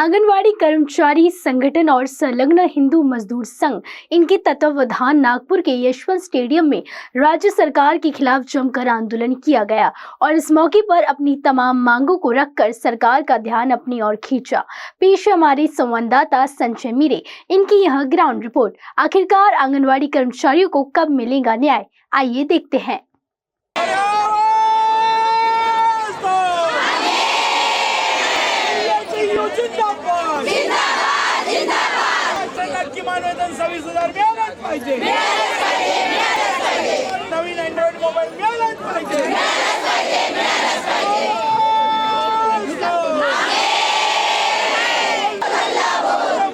आंगनवाड़ी कर्मचारी संगठन और संलग्न हिंदू मजदूर संघ इनके तत्वावधान नागपुर के यशवंत स्टेडियम में राज्य सरकार के खिलाफ जमकर आंदोलन किया गया और इस मौके पर अपनी तमाम मांगों को रखकर सरकार का ध्यान अपनी ओर खींचा। पेश हमारे संवाददाता संजय मीरे, इनकी यह ग्राउंड रिपोर्ट। आखिरकार आंगनवाड़ी कर्मचारियों को कब मिलेगा न्याय, आइए देखते हैं। किमान वेतन 26,000 मिळालंच पाहिजे। नवीन अँड्रॉइड मोबाईल मिळालाच पाहिजे।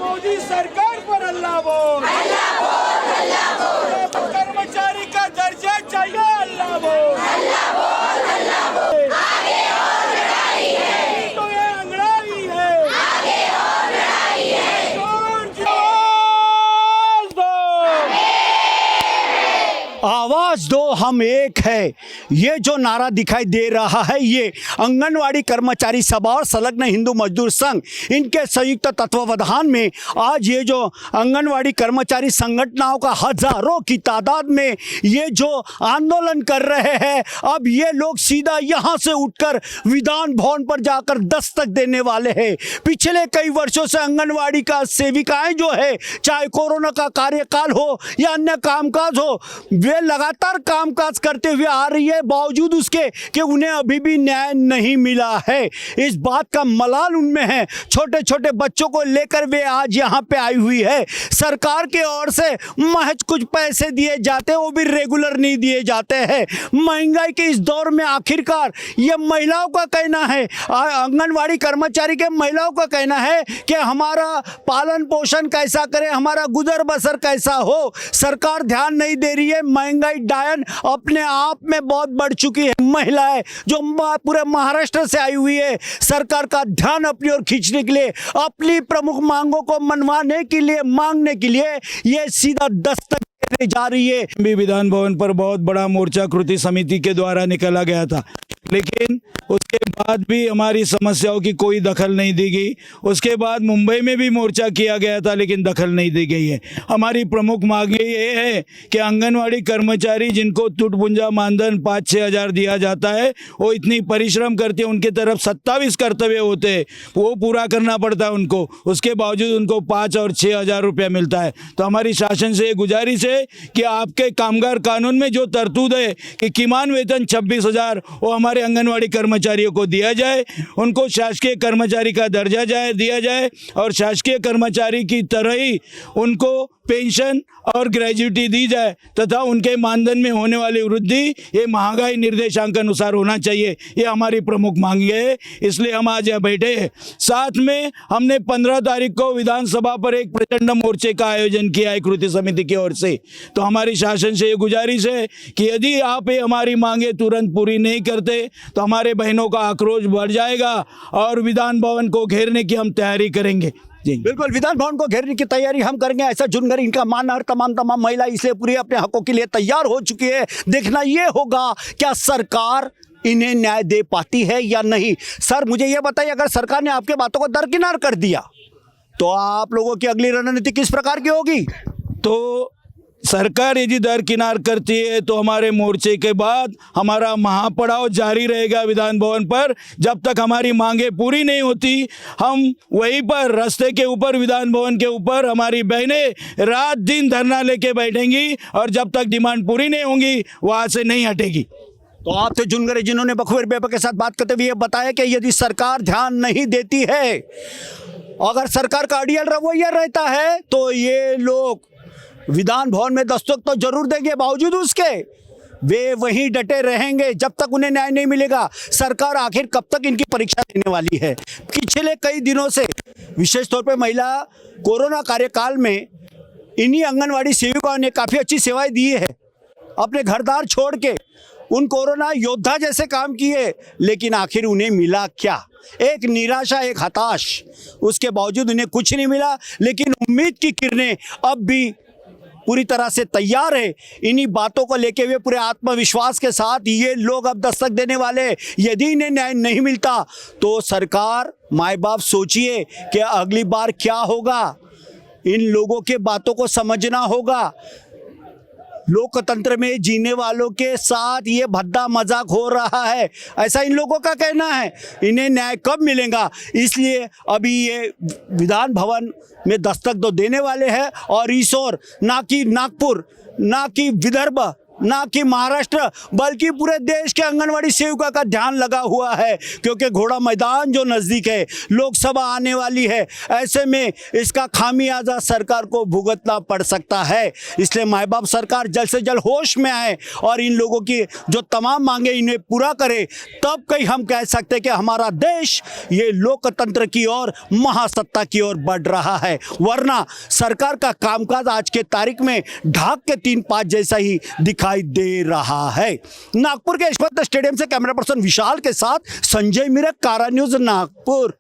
मोदी सरकार पर अल्लाह बोल, कर्मचारी का दर्जा चाहिए अल्लाह बोल। तो ये अंगड़ाई है, आवाज दो हम एक है, ये जो नारा दिखाई दे रहा है ये आंगनवाड़ी कर्मचारी सभा और संलग्न हिंदू मजदूर संघ इनके संयुक्त तत्वावधान में आज ये जो आंगनवाड़ी कर्मचारी संगठनों का हजारों की तादाद में ये जो आंदोलन कर रहे हैं, अब ये लोग सीधा यहाँ से उठकर विधान भवन पर जाकर दस्तक देने वाले हैं। पिछले कई वर्षों से आंगनवाड़ी का सेविकाएं जो है, चाहे कोरोना का कार्यकाल हो या अन्य कामकाज हो, वे लगातार कामकाज करते हुए आ रही है, बावजूद उसके कि उन्हें अभी भी न्याय नहीं मिला है। इस बात का मलाल उनमें है। छोटे छोटे बच्चों को लेकर वे आज यहाँ पे आई हुई है। सरकार की ओर से महज कुछ पैसे दिए जाते हैं, वो भी रेगुलर नहीं दिए जाते हैं। महंगाई के इस दौर में आखिरकार ये महिलाओं का कहना है, आंगनवाड़ी कर्मचारी के महिलाओं का कहना है कि हमारा पालन पोषण कैसा करे, हमारा गुजर बसर कैसा हो। सरकार ध्यान नहीं दे रही है। महंगाई डायन अपने आप में बहुत बढ़ चुकी है। महिलाएं जो पूरे महाराष्ट्र से आई हुई है, सरकार का ध्यान अपनी ओर खींचने के लिए, अपनी प्रमुख मांगों को मनवाने के लिए, मांगने के लिए ये सीधा दस्तक देने जा रही है। भी विधान भवन पर बहुत बड़ा मोर्चा कृति समिति के द्वारा निकाला गया था, लेकिन उसके बाद भी हमारी समस्याओं की कोई दखल नहीं दी गई। उसके बाद मुंबई में भी मोर्चा किया गया था, लेकिन दखल नहीं दी गई है। हमारी प्रमुख मांगे ये है कि आंगनवाड़ी कर्मचारी जिनको टुटपुंजा मानधन 5-6 हज़ार दिया जाता है, वो इतनी परिश्रम करते हैं, उनके तरफ 27 कर्तव्य होते हैं, वो पूरा करना पड़ता है उनको। उसके बावजूद उनको 5 और 6 हज़ार रुपया मिलता है। तो हमारी शासन से गुजारिश है कि आपके कामगार कानून में जो तरतूद है कि किमान वेतन 26,000 वो हमारे आंगनवाड़ी कर्मचारियों को दिया जाए, उनको शासकीय कर्मचारी का दर्जा दिया जाए और शासकीय कर्मचारी की तरह ही उनको पेंशन और ग्रेजुटी दी जाए तथा उनके मानधन में होने वाली वृद्धि ये महंगाई निर्देशांक अनुसार होना चाहिए। ये हमारी प्रमुख मांग है, इसलिए हम आज यहाँ बैठे हैं। साथ में हमने 15 तारीख को विधानसभा पर एक प्रचंड मोर्चे का आयोजन किया है कृति समिति की ओर से। तो हमारी शासन से ये गुजारिश है कि यदि आप ये हमारी मांगे तुरंत पूरी नहीं करते तो हमारे बहनों का आक्रोश बढ़ जाएगा और विधान भवन को घेरने की हम तैयारी करेंगे। जी बिल्कुल, विधान भवन को घेरने की तैयारी हम करेंगे, ऐसा जुनकर इनका मानना। और तमाम महिला इसलिए पूरी अपने हकों के लिए तैयार हो चुकी है। देखना ये होगा क्या सरकार इन्हें न्याय दे पाती है या नहीं। सर मुझे ये बताइए, अगर सरकार ने आपके बातों को दरकिनार कर दिया तो आप लोगों की अगली रणनीति किस प्रकार की होगी? तो सरकार यदि दरकिनार करती है तो हमारे मोर्चे के बाद हमारा महापड़ाव जारी रहेगा विधान भवन पर। जब तक हमारी मांगे पूरी नहीं होती, हम वहीं पर रास्ते के ऊपर, विधान भवन के ऊपर हमारी बहनें रात दिन धरना लेके बैठेंगी और जब तक डिमांड पूरी नहीं होंगी वहाँ से नहीं हटेगी। तो आपसे जुनगरे जिन्होंने बखूबी बेबा के साथ बात करते हुए ये बताया कि यदि सरकार ध्यान नहीं देती है, अगर सरकार का अड़ियल रवैया रहता है तो ये लोग विधान भवन में दस्तक तो जरूर देंगे, बावजूद उसके वे वहीं डटे रहेंगे जब तक उन्हें न्याय नहीं मिलेगा। सरकार आखिर कब तक इनकी परीक्षा लेने वाली है? पिछले कई दिनों से विशेष तौर पे महिला कोरोना कार्यकाल में इन्हीं आंगनवाड़ी सेविकाओं ने काफ़ी अच्छी सेवाएं दी है, अपने घरदार छोड़ के उन कोरोना योद्धा जैसे काम किए, लेकिन आखिर उन्हें मिला क्या? एक निराशा, एक हताश। उसके बावजूद उन्हें कुछ नहीं मिला, लेकिन उम्मीद की किरणें अब भी पूरी तरह से तैयार है। इन्हीं बातों को लेके हुए पूरे आत्मविश्वास के साथ ये लोग अब दस्तक देने वाले हैं। यदि इन्हें न्याय नहीं मिलता तो सरकार, माए बाप सोचिए कि अगली बार क्या होगा। इन लोगों के बातों को समझना होगा। लोकतंत्र में जीने वालों के साथ ये भद्दा मजाक हो रहा है, ऐसा इन लोगों का कहना है। इन्हें न्याय कब मिलेगा, इसलिए अभी ये विधान भवन में दस्तक तो देने वाले हैं। और इस ओर ना कि नागपुर, ना कि विदर्भ, ना कि महाराष्ट्र, बल्कि पूरे देश के आंगनवाड़ी सेविका का ध्यान लगा हुआ है, क्योंकि घोड़ा मैदान जो नज़दीक है, लोकसभा आने वाली है। ऐसे में इसका खामियाजा सरकार को भुगतना पड़ सकता है। इसलिए माए बाप सरकार जल्द से जल्द होश में आए और इन लोगों की जो तमाम मांगे इन्हें पूरा करे, तब कहीं हम कह सकते हैं कि हमारा देश ये लोकतंत्र की ओर, महासत्ता की ओर बढ़ रहा है। वरना सरकार का कामकाज आज के तारीख में ढाक के 3-5 जैसा ही दिखाई दे रहा है। नागपुर के यशवंत स्टेडियम से कैमरा पर्सन विशाल के साथ संजय मिरक, कारा न्यूज़, नागपुर।